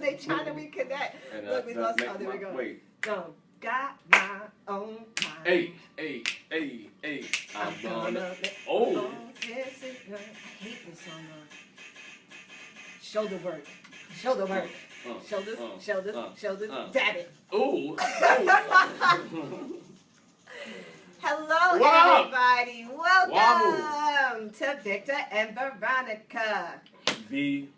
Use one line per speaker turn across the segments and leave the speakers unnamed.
they trying to reconnect.
And,
Look, we lost. Oh, there we go.
Wait.
No. Got my own mind.
Hey. I'm gonna. Oh.
Yes, I hate this song. Shoulder work. Shoulders. Dab it.
Ooh.
Hello,
What
everybody. Welcome to Victor and Veronica.
V.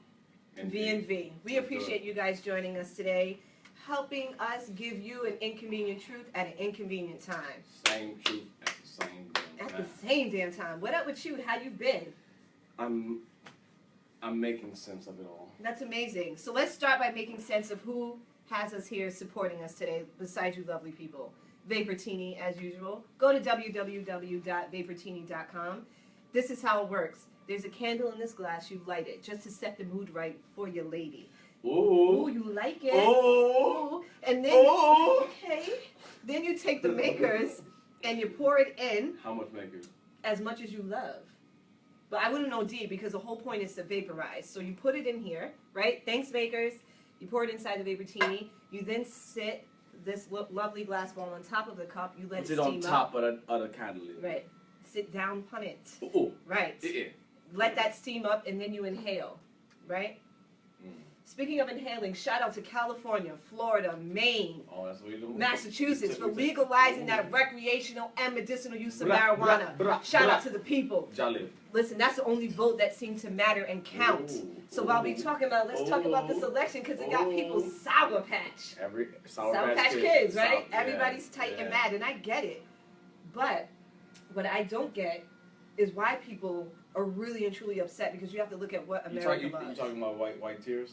We appreciate you guys joining us today, helping us give you an inconvenient truth at an inconvenient time.
Same truth at the same damn time.
At the same damn time. What up with you? How you been?
I'm making sense of it all.
That's amazing. So let's start by making sense of who has us here supporting us today, besides you lovely people. Vaportini, as usual. Go to www.vaportini.com. This is how it works. There's a candle in this glass. You light it just to set the mood right for your lady.
Ooh.
Ooh, you like it.
Ooh.
And then, okay. Then you take the makers and you pour it in.
How much makers?
As much as you love. But I wouldn't OD because the whole point is to vaporize. So you put it in here, right? Thanks, makers. You pour it inside the Vaportini. You then sit this lovely glass ball on top of the cup. You let it steam up.
It's on top of the candle.
Right. Sit down upon it.
Ooh.
Right.
Yeah.
Let that steam up, and then you inhale. Right? Speaking of inhaling, shout out to California, Florida, Maine,
that's what you're doing.
Massachusetts for legalizing that recreational and medicinal use of marijuana. Shout out to the people. Listen, that's the only vote that seems to matter and count. So while we talking about, let's talk about this election because it got people sour patch.
Sour
Patch Kids, right? Everybody's tight and mad, and I get it. But what I don't get is why people are really and truly upset, because you have to look at what America loves.
You talking about white tears?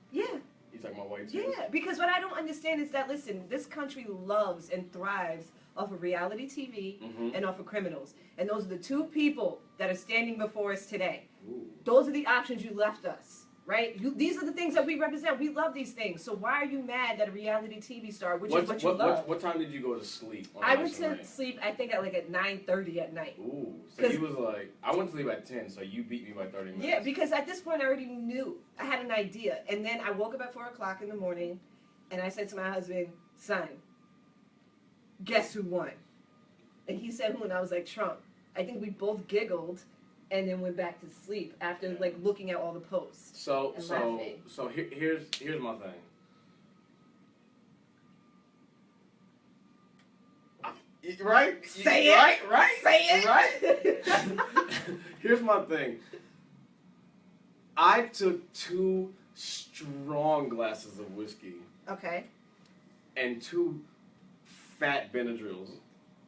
Yeah.
You talking about white tears?
Yeah, because what I don't understand is that, listen, this country loves and thrives off of reality TV and off of criminals. And those are the two people that are standing before us today.
Ooh.
Those are the options you left us, right? These are the things that we represent. We love these things. So why are you mad that a reality TV star, which is what you love?
What time did you go to sleep?
I went to sleep, I think, at 9:30 at night.
Ooh. So you was like, I went to sleep at 10, so you beat me by 30 minutes.
Yeah, because at this point I already knew. I had an idea. And then I woke up at 4 o'clock in the morning, and I said to my husband, son, guess who won? And he said who, and I was like, Trump. I think we both giggled and then went back to sleep after looking at all the posts.
So here's my thing. Right?
Say it.
Right?
Say it.
Right? Here's my thing. I took 2 strong glasses of whiskey.
Okay.
And 2 fat Benadryls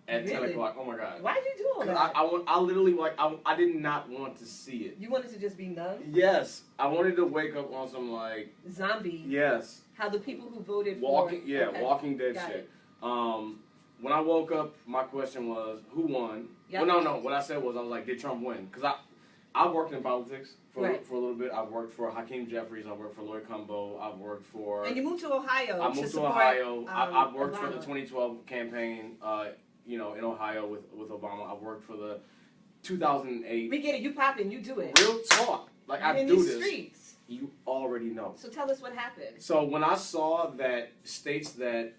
at 10 o'clock. Oh my God.
Why did you do all that?
I literally, I did not want to see it.
You wanted to just be numb?
Yes. I wanted to wake up on some
zombie.
Yes.
How the people who voted
Walking Dead
Got
shit. When I woke up, my question was, who won?
Yep.
Well, no. What I said was, I was like, did Trump win? Because I worked in politics for a little bit. I worked for Hakeem Jeffries. I worked for Lloyd Cumbo. I've worked for...
And you moved to Ohio.
I moved to Ohio. I worked for the 2012 campaign, in Ohio with Obama. I worked for the 2008...
We get it. You popping. You do it.
Real talk. Like, I do this.
Streets.
You already know.
So tell us what happened.
So when I saw that states that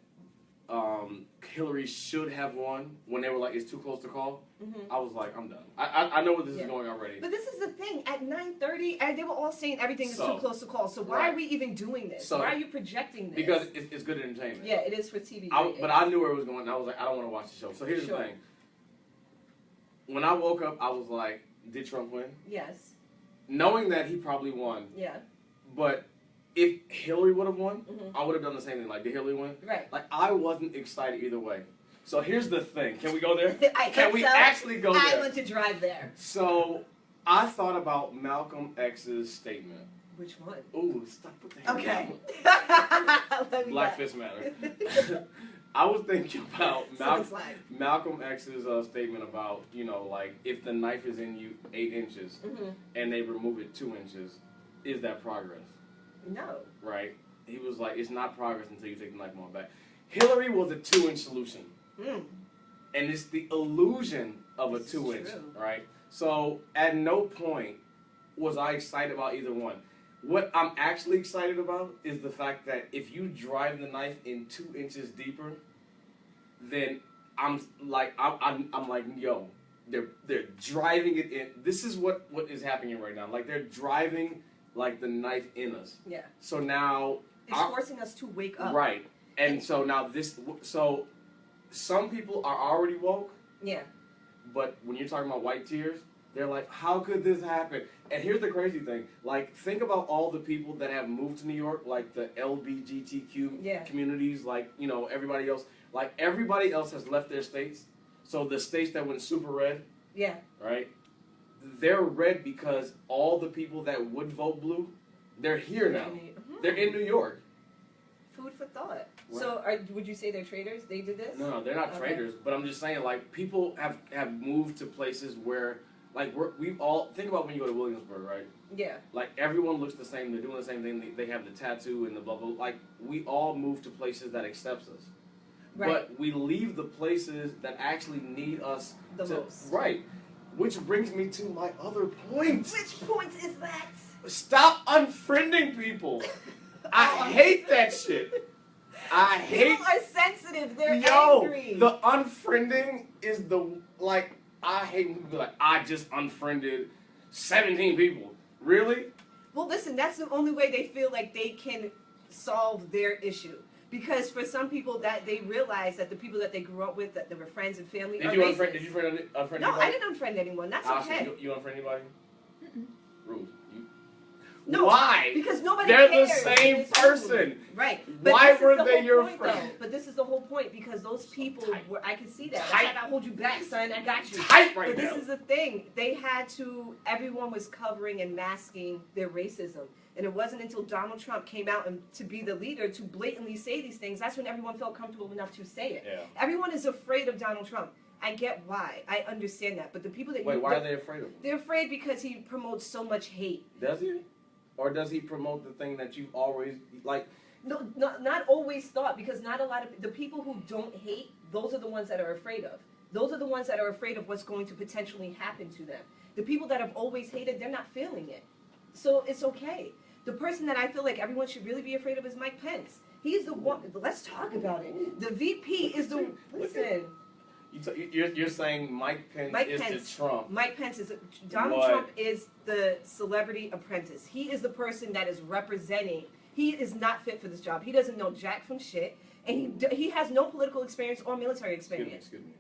Hillary should have won, when they were like, it's too close to call, I was like, I'm done. I know where this is going already.
But this is the thing. At 9:30, they were all saying everything is too close to call. So why are we even doing this? Why are you projecting this?
Because it's good entertainment.
Yeah, it is for TV.
But I knew where it was going. And I was like, I don't want to watch the show. So here's the thing. When I woke up, I was like, did Trump win?
Yes.
Knowing that he probably won.
Yeah.
But if Hillary would have won, I would have done the same thing. Like, did Hillary win?
Right.
Like, I wasn't excited either way. So here's the thing. Can we go there? Can we actually go there?
I want to drive there.
So I thought about Malcolm X's statement.
Which one?
Ooh, stop with the hand
Okay.
Black Fist Matter. I was thinking about Malcolm X's statement about, if the knife is in you 8 inches and they remove it 2 inches, is that progress?
No.
Right? He was like, it's not progress until you take the knife on back. Hillary was a 2-inch solution. And it's the illusion of a 2-inch, right? So at no point was I excited about either one. What I'm actually excited about is the fact that if you drive the knife in 2 inches deeper, then I'm like, yo, they're driving it in. This is what is happening right now. Like, they're driving like the knife in us.
Yeah.
So now
it's forcing us to wake up.
Right. And so now so some people are already woke.
Yeah.
But when you're talking about white tears, they're like, how could this happen? And here's the crazy thing. Like, think about all the people that have moved to New York, like the LGBTQ communities, like, you know, everybody else. Like, everybody else has left their states. So the states that went super red, right? They're red because all the people that would vote blue, they're here now. They're in New York.
Food for thought.
Right.
So, would you say they're traitors? They did this?
No, they're not traitors. But I'm just saying, like, people have moved to places where, like, we've all think about when you go to Williamsburg, right?
Yeah.
Like, everyone looks the same. They're doing the same thing. They have the tattoo and the blah blah. Like, we all move to places that accepts us. Right. But we leave the places that actually need us
the most.
Right. Which brings me to my other point.
Which point is that?
Stop unfriending people. I hate that shit. I hate.
People are sensitive. They're angry.
The unfriending is I hate when people be like, I just unfriended 17 people. Really?
Well, listen, that's the only way they feel like they can solve their issue. Because for some people, that they realize that the people that they grew up with, that they were friends and family,
Did
are
you
racist.
Did you unfriend anybody?
No, I didn't unfriend anyone. That's okay.
You unfriend anybody? Ruth,
No,
why?
Because nobody
They're
cares.
the same person.
Right. But
why were they your
friend?
friend?
But this is the whole point, because those people were, I can see that.
Tight.
That's why I gotta hold you back, son. I got you.
Tight right
but
now.
This is the thing. They had to, everyone was covering and masking their racism. And it wasn't until Donald Trump came out and to be the leader to blatantly say these things, that's when everyone felt comfortable enough to say it.
Yeah.
Everyone is afraid of Donald Trump. I get why. I understand that. But the people that
why are they afraid of him?
They're afraid because he promotes so much hate.
Does he? Or does he promote the thing that you've always, like...
No, not always thought, because not a lot of... The people who don't hate, those are the ones that are afraid of. Those are the ones that are afraid of what's going to potentially happen to them. The people that have always hated, they're not feeling it. So it's okay. The person that I feel like everyone should really be afraid of is Mike Pence. He's the one... Let's talk about it. The VP is the... Listen...
You're saying Mike Pence is the Trump.
Mike Pence is... Donald Trump is the celebrity apprentice. He is the person that is representing... He is not fit for this job. He doesn't know jack from shit. And he has no political experience or military experience.
Excuse me.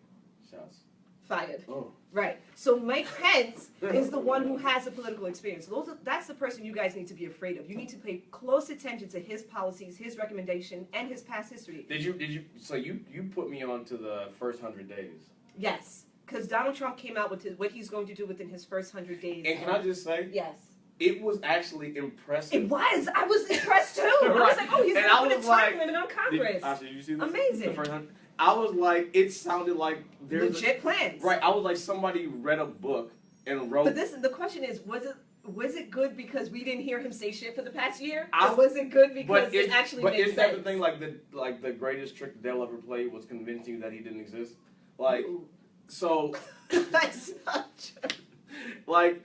Shots.
Fired.
Oh.
Right. So Mike Pence is the one who has the political experience. That's the person you guys need to be afraid of. You need to pay close attention to his policies, his recommendation, and his past history.
Did you? So you put me on to the first 100 days.
Yes, because Donald Trump came out with what he's going to do within his first 100 days.
And can I just say?
Yes.
It was actually impressive.
It was. I was impressed too. Right. I was like, oh, he's going to put a time limit on Congress.
Did you see this?
Amazing.
The first 100? I was like, it sounded like there's
legit plans.
Right. I was like, somebody read a book and wrote.
But the question is, was it good because we didn't hear him say shit for the past year? Or was it good because it actually made sense?
But isn't that the thing? Like the greatest trick the devil ever played was convincing you that he didn't exist. Like, so.
That's not true.
Like,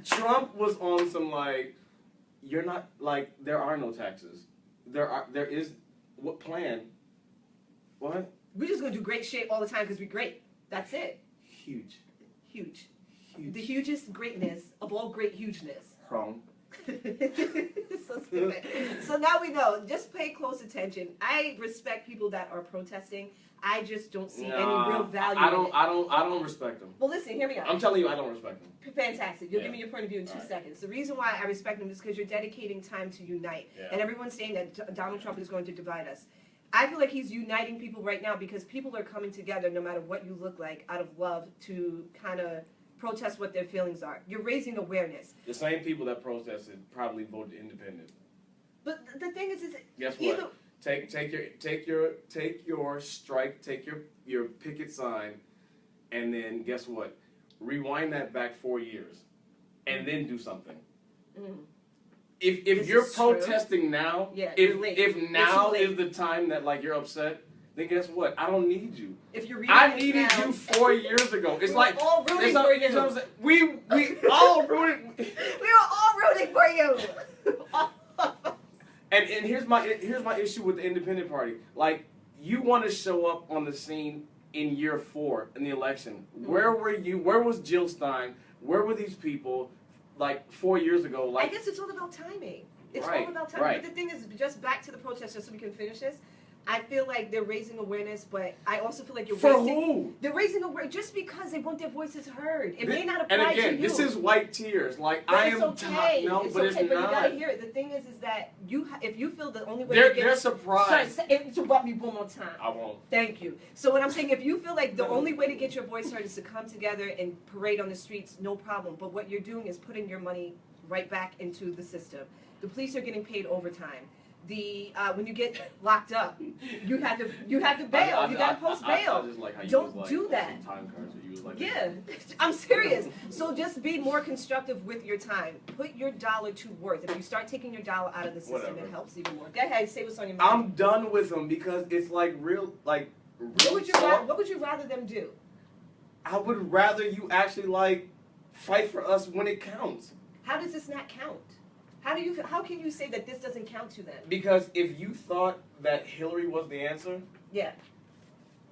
Trump was on some like, you're not like there are no taxes. There is what plan? What?
We're just gonna do great shit all the time because we're great. That's it.
Huge.
The hugest greatness of all great hugeness.
Wrong.
So stupid. So now we know. Just pay close attention. I respect people that are protesting. I just don't see any real value.
I don't respect them.
Well, listen, hear me out.
I'm telling you, I don't respect them.
Fantastic. You'll give me your point of view in 2 seconds. The reason why I respect them is because you're dedicating time to unite. Yeah. And everyone's saying that Donald Trump is going to divide us. I feel like he's uniting people right now because people are coming together no matter what you look like out of love to kind of protest what their feelings are. You're raising awareness.
The same people that protested probably voted independent.
But the thing is
guess what? Take your strike, take your picket sign, and then guess what? Rewind that back 4 years, and then do something. Mm. If you're protesting now, if now is the time that like you're upset, then guess what? I don't need you.
If you're reading
I needed you 4 years ago. It's like
all rooting for you.
You know what I'm saying? We all rooting.
We were all rooting for you.
And here's my issue with the independent party. Like, you want to show up on the scene in year 4 in the election. Mm-hmm. Where were you? Where was Jill Stein? Where were these people like 4 years ago? Like,
I guess it's all about timing. It's
right,
all about timing.
right.
But the thing is, just back to the protest, just so we can finish this. I feel like they're raising awareness, but I also feel like you're
for
wasting.
Who?
They're raising awareness just because they want their voices heard. It may not apply
and again,
to you.
this is white tears. Like,
but
I
it's
am
okay.
no,
it's
but
okay,
it's
but
not.
you gotta hear it. The thing is that if you feel the only way
They're surprised.
Sorry, interrupt me one more time.
I won't.
Thank you. So what I'm saying, if you feel like the only way to get your voice heard is to come together and parade on the streets, no problem. But what you're doing is putting your money right back into the system. The police are getting paid overtime. When you get locked up, you have to bail. You got to post bail.
I just like how you
Don't
was
do
like,
that.
Time cards where you was like,
Yeah, I'm serious. So just be more constructive with your time. Put your dollar to work. If you start taking your dollar out of the system,
Whatever.
It helps even more. Go ahead, say what's on your mind.
I'm done with them because it's like real
What would you rather them do?
I would rather you actually like fight for us when it counts.
How does this not count? How can you say that this doesn't count to them?
Because if you thought that Hillary was the answer,
Yeah.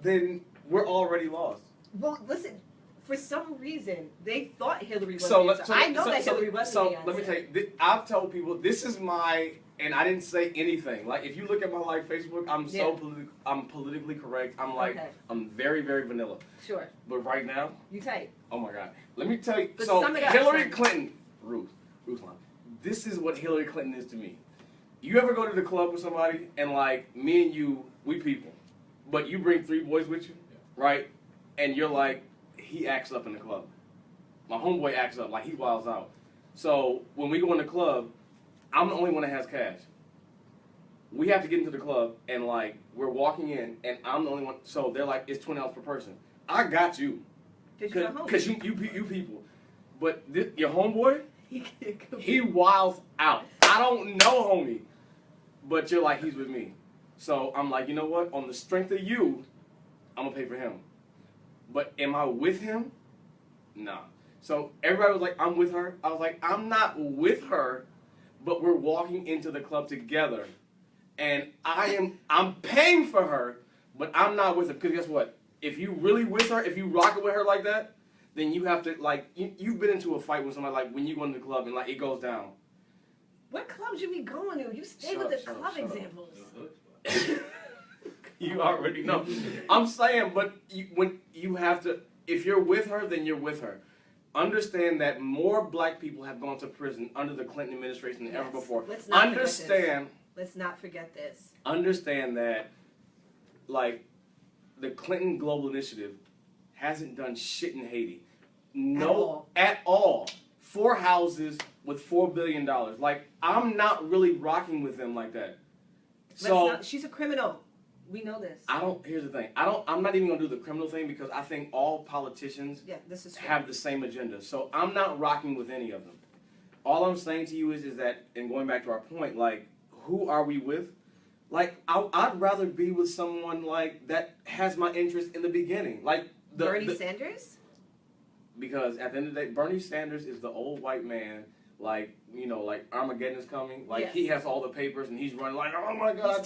then we're already lost.
Well, listen. For some reason, they thought Hillary was
So
the answer. I know that Hillary wasn't the answer.
So let me tell you, I've told people this is my, and I didn't say anything. Like, if you look at my Facebook, I'm politically correct. I'm like,
Okay.
I'm very, very vanilla.
Sure.
But right now,
You tight.
oh my God, let me tell you.
But
So
sum it up,
Hillary
son.
Clinton, Ruslan, this is what Hillary Clinton is to me. You ever go to the club with somebody and like me and you, we people, but you bring 3 boys with you, right? And you're like, he acts up in the club. My homeboy acts up, like he wilds out. So when we go in the club, I'm the only one that has cash. We have to get into the club and like we're walking in and I'm the only one. So they're like, it's $20 per person. I got you, because you people. But your homeboy, he wilds out. I don't know, homie, but you're like, he's with me. So I'm like, you know what? On the strength of you, I'm gonna pay for him. But am I with him? Nah. So everybody was like, I'm with her. I was like, I'm not with her, but we're walking into the club together. And I'm paying for her, but I'm not with her. Because guess what? If you really with her, if you rock it with her like that, then you have to, like, you've been into a fight with somebody, like, when you go into the club and, like, it goes down.
What clubs you be going to? You stay with the club examples.
You already know. I'm saying, but when you have to, if you're with her, then you're with her. Understand that more black people have gone to prison under the Clinton administration than ever before.
Let's not forget this.
Understand that, like, the Clinton Global Initiative hasn't done shit in Haiti. No, at all. 4 houses with $4 billion. Like, I'm not really rocking with them like that. So
she's a criminal. We know this.
Here's the thing. I'm not even gonna do the criminal thing because I think all politicians have the same agenda. So I'm not rocking with any of them. All I'm saying to you is that, and going back to our point, like, who are we with? Like, I'd rather be with someone like that has my interest in the beginning. Like
Bernie Sanders?
Because at the end of the day, Bernie Sanders is the old white man. Like, you know, like Armageddon is coming. Like, he has all the papers and he's running like, oh my God,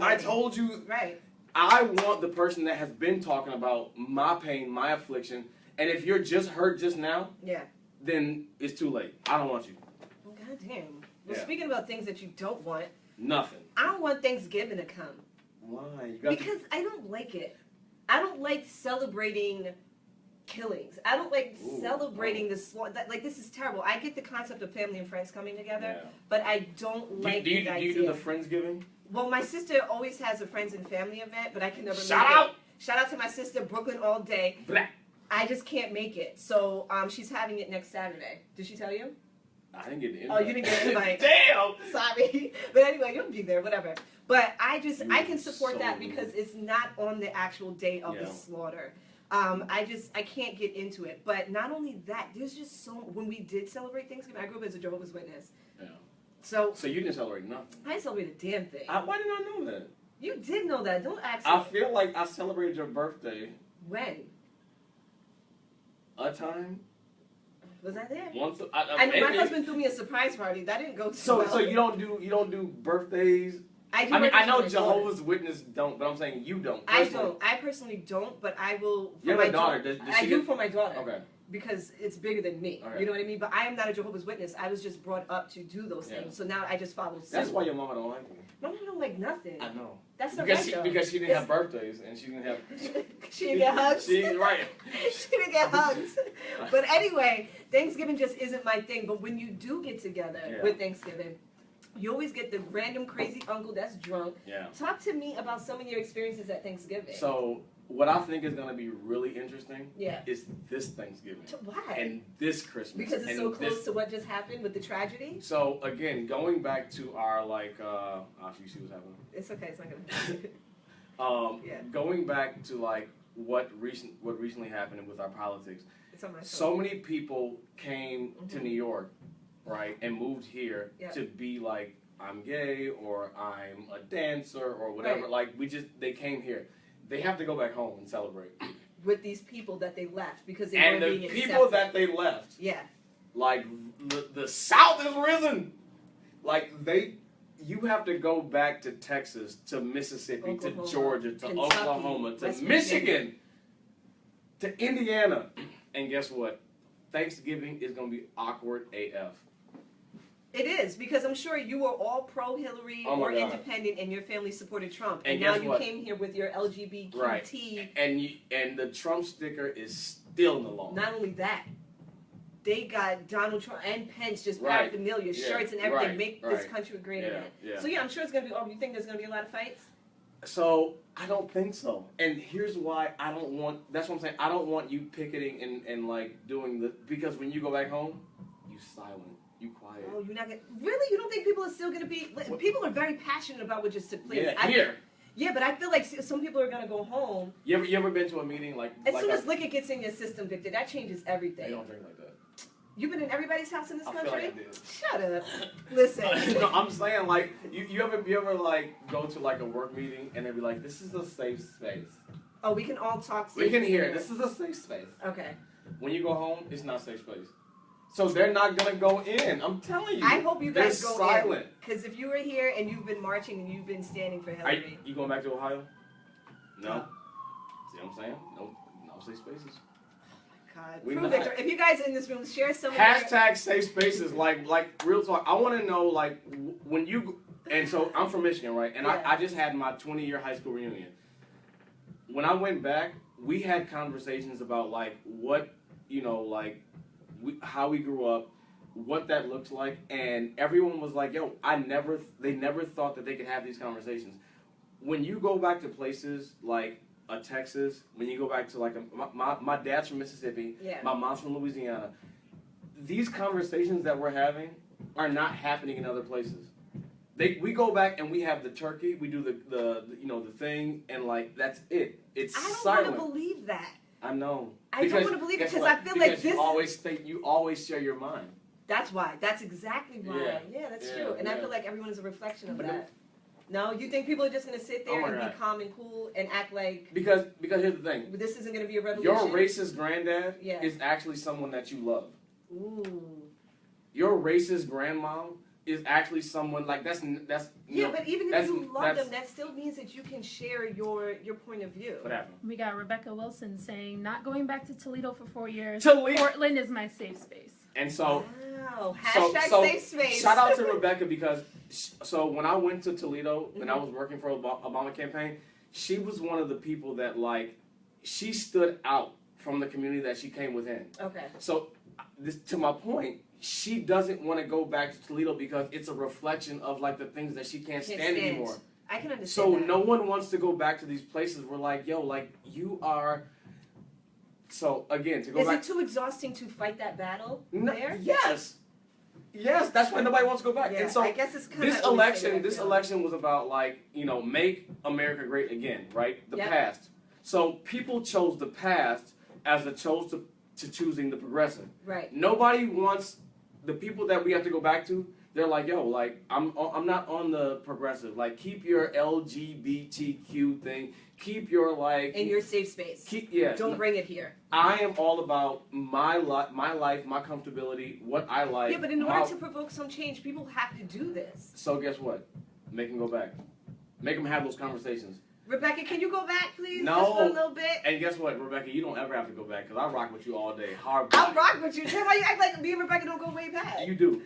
I told you.
Right.
I want the person that has been talking about my pain, my affliction, and if you're just hurt just now, then it's too late. I don't want you.
Well, goddamn. Well, speaking about things that you don't want.
Nothing.
I don't want Thanksgiving to come.
Why?
Because I don't like it. I don't like celebrating killings. I don't like celebrating the slaughter. Like, this is terrible. I get the concept of family and friends coming together, but I don't like the idea.
Do you do the Friendsgiving?
Well, my sister always has a friends and family event, but I can never
Shout out!
Shout out to my sister, Brooklyn all day.
Blah.
I just can't make it. So she's having it next Saturday. Did she tell you?
I didn't get the invite.
Oh, you didn't get the invite.
Damn!
Sorry. But anyway, you'll be there, whatever. But I can support that because it's not on the actual day of the slaughter. I can't get into it. But not only that, there's just so, when we did celebrate Thanksgiving, I grew up as a Jehovah's Witness.
Yeah.
So
you didn't celebrate nothing.
I didn't celebrate a damn thing.
Why did I know that?
You did know that. Don't ask me.
I feel like I celebrated your birthday.
When?
A time?
Was I there?
Once.
I know my husband threw me a surprise party. That didn't go too well.
So you don't do birthdays.
I do.
I mean, I know Jehovah's Witness don't, but I'm saying you don't.
I don't. I personally don't, but I will.
You have a daughter. Does
I do for my daughter.
Okay.
Because it's bigger than me.
Okay.
You know what I mean? But I am not a Jehovah's Witness. I was just brought up to do those things. So now I just follow suit.
That's why your mama don't like you.
My mama don't like nothing.
I know.
That's not
because
right,
because she didn't have birthdays and she didn't have.
She didn't get hugs.
She's right.
She didn't get hugs. But anyway, Thanksgiving just isn't my thing. But when you do get together with Thanksgiving, you always get the random crazy uncle that's drunk.
Yeah.
Talk to me about some of your experiences at Thanksgiving.
So what I think is going to be really interesting is this Thanksgiving.
Why?
And this Christmas.
Because it's so close to what just happened with the tragedy?
So, again, going back to our, like, you see what's happening?
It's okay, it's not going to
Going back to, like, what recently happened with our politics.
It's on my phone.
So many people came to New York, right, and moved here to be, like, I'm gay or I'm a dancer or whatever. Like, they came here. They have to go back home and celebrate
with these people that they left because they
weren't being accepted. And the people that they left, like the South has risen. Like you have to go back to Texas, to Mississippi, Oklahoma, to Georgia, to Kentucky, Oklahoma, to Michigan, to Indiana, and guess what? Thanksgiving is gonna be awkward AF.
It is, because I'm sure you were all pro-Hillary or independent and your family supported Trump. And now you came here with your LGBTQ.
Right. And the Trump sticker is still in the law.
Not only that, they got Donald Trump and Pence just paraphernalia, shirts and everything, make this country great again. Yeah. So I'm sure it's going to be, you think there's going to be a lot of fights?
So, I don't think so. And here's why I don't want, that's what I'm saying, I don't want you picketing and like doing because when you go back home, you silent. You quiet.
Oh, you're not gonna really? You don't think people are still gonna be? People are very passionate about what just took place.
Here.
Yeah, but I feel like some people are gonna go home.
You ever been to a meeting like?
As soon as liquor gets in your system, Victor, that changes everything.
They don't drink like that.
You've been in everybody's house in this country?
I feel like I did.
Shut up. Listen.
No, I'm saying like you ever like go to like a work meeting and they be like, this is a safe space.
Oh, we can all talk.
We can hear. This is a safe space.
Okay.
When you go home, it's not a safe space. So they're not gonna go in. I'm telling you.
I hope you guys go
silent.
Because if you were here and you've been marching and you've been standing for Hillary.
You going back to Ohio? No. See what I'm saying? No safe spaces.
God. Prove Victor. If you guys in this room, share some.
Hashtag safe spaces. Like real talk. I want to know like when you and so I'm from Michigan, right? And I just had my 20-year high school reunion. When I went back, we had conversations about like what how we grew up, what that looks like, and everyone was like, yo, they never thought that they could have these conversations. When you go back to places like Texas, when you go back to like, my dad's from Mississippi, my mom's from Louisiana, these conversations that we're having are not happening in other places. We go back and we have the turkey, we do the thing, and like, that's it. It's silent.
I don't want to believe that.
I know.
I don't want to believe it because I feel like this.
You always share your mind.
That's why. That's exactly why. Yeah, that's true. And I feel like everyone is a reflection of that. No, you think people are just going to sit there and be calm and cool and act like? Because
here's the thing.
This isn't going to be a revolution.
Your racist granddad is actually someone that you love.
Ooh.
Your racist grandma is actually someone like that's
but even if you love them, that still means that you can share your point of view.
What happened?
We got Rebecca Wilson saying, not going back to Toledo for 4 years.
Portland
is my safe space.
And so,
hashtag safe space.
Shout out to Rebecca because when I went to Toledo and I was working for Obama campaign, she was one of the people that like she stood out from the community that she came within.
Okay.
So to my point, she doesn't want to go back to Toledo because it's a reflection of like the things that she can't stand anymore.
I can understand.
So no one wants to go back to these places. We're like, yo, like you are. So again, to go back.
Is it too exhausting to fight that battle there?
Yes. Yes, that's why nobody wants to go back.
Yeah,
and so
I guess it's kind
this election was about like, make America great again, right? The past. So people chose the past as opposed to choosing the progressive.
Right.
Nobody wants the people that we have to go back to. They're like, yo, like I'm not on the progressive. Like, keep your LGBTQ thing. Keep your like
in your safe space. Don't bring it here.
I am all about my life, my comfortability, what I like.
Yeah, but in order to provoke some change, people have to do this.
So guess what? Make them go back. Make them have those conversations.
Rebecca, can you go back, please?
No.
Just for a little bit.
And guess what, Rebecca? You don't ever have to go back because I rock with you all day. Hard.
I'll rock with you. Why you act like me and Rebecca don't go way back?
You do.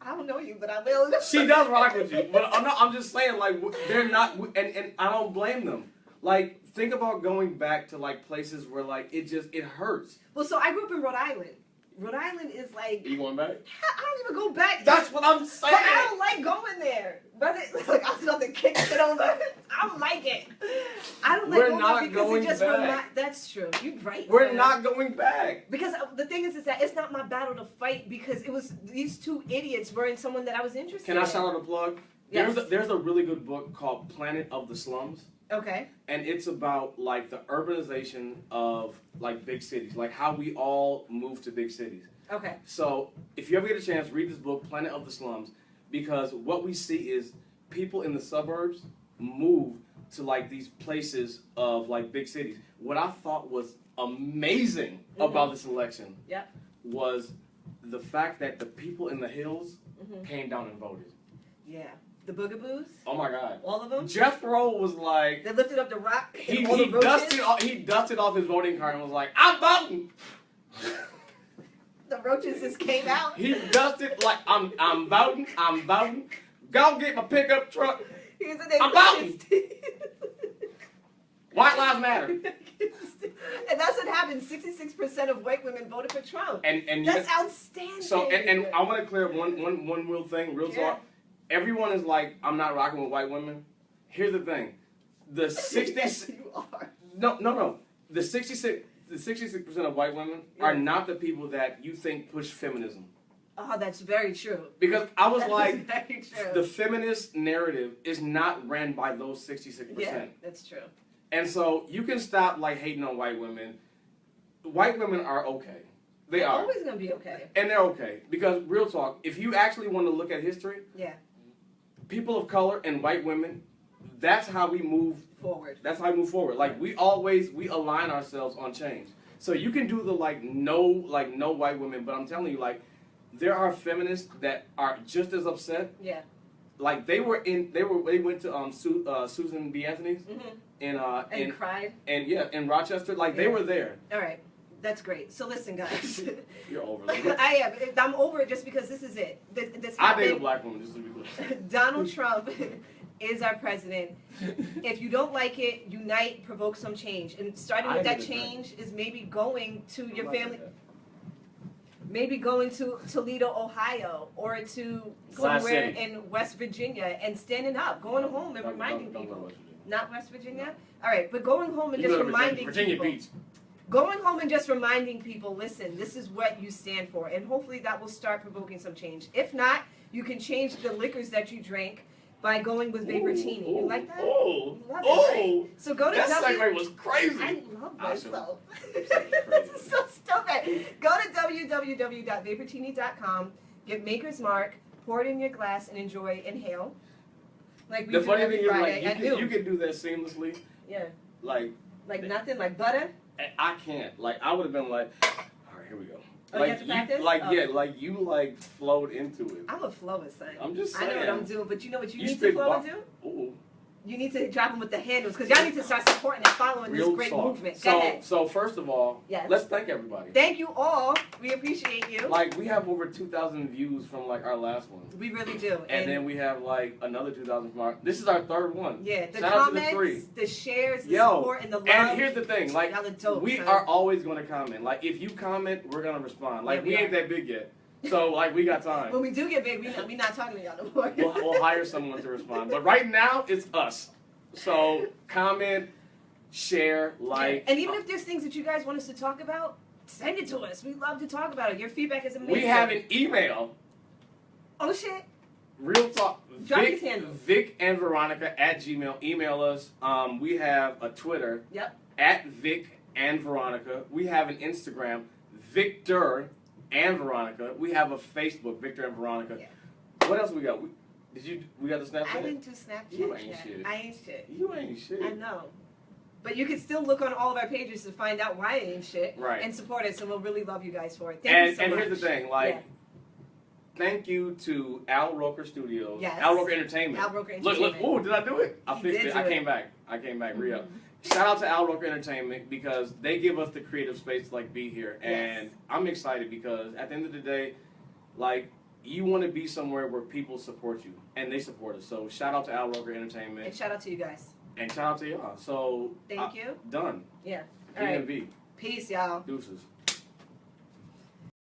I don't know you, but I will.
She does rock with you, but I'm just saying, like, they're not, and I don't blame them. Like, think about going back to like places where like it hurts.
Well, so I grew up in Rhode Island. Rhode Island is like.
Are you going back?
I don't even go back.
That's what I'm saying.
But I don't like going there. Brother, like, I was about to kick it over. I don't like it. I don't like
We're
going
not
there because
going
it just
back.
That's true. You're right.
We're not going back.
Because the thing is that it's not my battle to fight because it was these two idiots were in someone that I was interested in.
Can I shout out a plug?
Yes.
There's a really good book called Planet of the Slums.
Okay.
And it's about like the urbanization of like big cities, like how we all move to big cities.
Okay.
So if you ever get a chance, read this book, Planet of the Slums, because what we see is people in the suburbs move to like these places of like big cities. What I thought was amazing about this election was the fact that the people in the hills came down and voted.
Yeah. The Boogaboos?
Oh my God.
All of them?
Jethro was like...
They lifted up the rock.
He dusted off his voting card and was like, I'm voting!
The roaches just came out.
He dusted like, I'm voting. Go get my pickup truck. I'm voting. White Lives Matter.
And that's what happened. 66% of white women voted for Trump.
And
that's outstanding.
So and I want to clear up one real thing, real talk. Everyone is like, I'm not rocking with white women. Here's the thing. The 60
Yes, you are.
No. The 66% of white women are not the people that you think push feminism.
Oh, that's very true.
Because I was like,
very true.
the feminist narrative is not ran by those 66%.
Yeah, that's true.
And so you can stop like hating on white women. White women are okay. They're
always gonna be okay.
And they're okay. Because real talk, if you actually want to look at history, people of color and white women, that's how we move
forward.
That's how we move forward. Like we align ourselves on change. So you can do the no white women, but I'm telling you, like, there are feminists that are just as upset.
Yeah.
Like they went to Susan B. Anthony's
and cried.
And in Rochester, like they were there.
All right. That's great. So listen, guys.
You're over it.
I am. I'm over it just because this is it. This
I date a black woman, just to be clear.
Donald Trump is our president. If you don't like it, unite, provoke some change. And starting with that change is maybe going to your family. Maybe going to Toledo, Ohio, or to somewhere in West Virginia and standing up, going home and reminding people. Not West Virginia? All right, but going home and just reminding
Virginia
people.
Beach.
Going home and just reminding people, listen, this is what you stand for. And hopefully that will start provoking some change. If not, you can change the liquors that you drink by going with Vaportini. You like that?
Oh,
love it, right? So go to
that segue was crazy.
I love myself. This is so stupid. Go to www.vaportini.com, get Maker's Mark, pour it in your glass, and inhale. Like we do every Friday at noon.
You can do that seamlessly.
Yeah.
Like
nothing, like butter?
I can't. Like, I would have been like, all right, here we go.
Oh,
like,
you have to practice?
You flowed into it.
I'm a flower, son.
I'm just saying.
I know what I'm doing, but you know what you need to flow and do?
Ooh.
You need to drop them with the handles, because y'all need to start supporting and following this great movement. Go ahead.
So first of all, let's thank everybody.
Thank you all. We appreciate you.
Like, we have over 2,000 views from, like, our last one.
We really do.
And then we have, like, another 2,000 from our... This is our third one.
Yeah, the
Shout
comments, the shares, the support, and the love.
And here's the thing. Like,
y'all are dope,
we are always going to comment. Like, if you comment, we're going to respond. Like, we ain't that big yet. So, like, we got time.
When we do get big, we're not talking to y'all no more.
We'll hire someone to respond. But right now, it's us. So, comment, share, like.
And even if there's things that you guys want us to talk about, send it to us. We love to talk about it. Your feedback is amazing.
We have an email.
Oh, shit.
Real talk.
Drop these handles.
vicandveronica@gmail. Email us. We have a Twitter.
Yep.
@vicandveronica. We have an Instagram, Victor and Veronica. We have a Facebook, Victor and Veronica.
Yeah.
What else we got? We got the
I
Snapchat?
didn't do Snapchat
You ain't
yet.
shit.
I ain't shit.
You ain't shit.
I know. But you can still look on all of our pages to find out why I ain't shit.
Right.
And support us, and we'll really love you guys for it. Thank you so much.
And here's the thing, like,
Yeah.
thank you to Al Roker Studios.
Yes.
Al Roker Entertainment.
Al Roker Entertainment.
Look, ooh, did I do it? I
You
fixed
did
it.
do
I
it.
came back, re-up. Shout out to Al Roker Entertainment because they give us the creative space to like be here. And
Yes.
I'm excited because at the end of the day, like, you want to be somewhere where people support you. And they support us. So shout out to Al Roker Entertainment.
And shout out to you guys.
And shout out to y'all. So
Thank you.
Done.
Yeah. All right.
DMV.
Peace, y'all.
Deuces.